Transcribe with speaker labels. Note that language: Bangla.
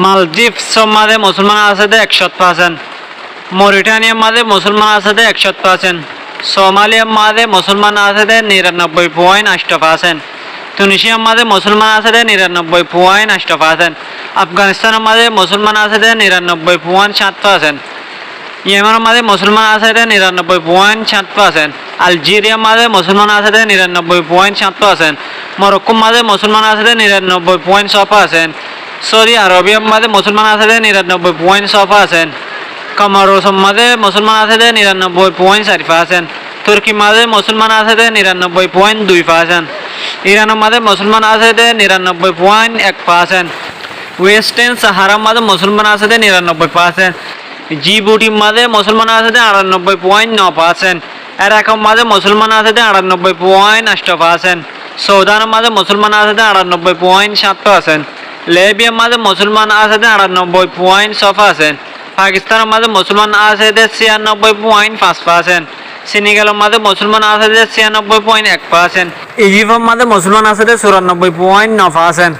Speaker 1: মালদ্বীপসর মাঝে মুসলমান আছে 100%। মরিটানিয়ার মাঝে মুসলমান আছে 100%। সোমালিয়ার মাঝে মুসলমান আছে 99.8%। তুনিশিয়ার মাঝে মুসলমান আছে 99.8%। আফগানিস্তানের মাঝে মুসলমান আছে 99.7%। ইয়েমেনের মাঝে মুসলমান আছে 99.7%। আলজেরিয়ার মাঝে মুসলমান আছে 99.7%। মরক্কোর মাঝে মুসলমান আছে 99.6%। সৌদি আরবিয়ার মাঝে মুসলমান আছে 99.6%। কমরোসের মাঝে মুসলমান আছে 99.4%। তুর্কি মাঝে মুসলমান আছে 99.2%। ইরানের মাঝে মুসলমান আছে 99.1%। ওয়েস্টার্ন সাহারার মাঝে মুসলমান আছে 99%। জিবুটির মাঝে মুসলমান আছে 98.9%। ইরাকের মাঝে মুসলমান আছে 98.8%। সৌদানের মাঝে মুসলমান আছে 98.7%। লিবিয়ার মাঝে মুসলমান আছে 98.6%। পাকিস্তানের মাঝে মুসলমান আছে 96.5%। সেনেগালের মাঝে মুসলমান আছে 96.1%। ইজিপ্টের মাঝে মুসলমান আছে 94.9%।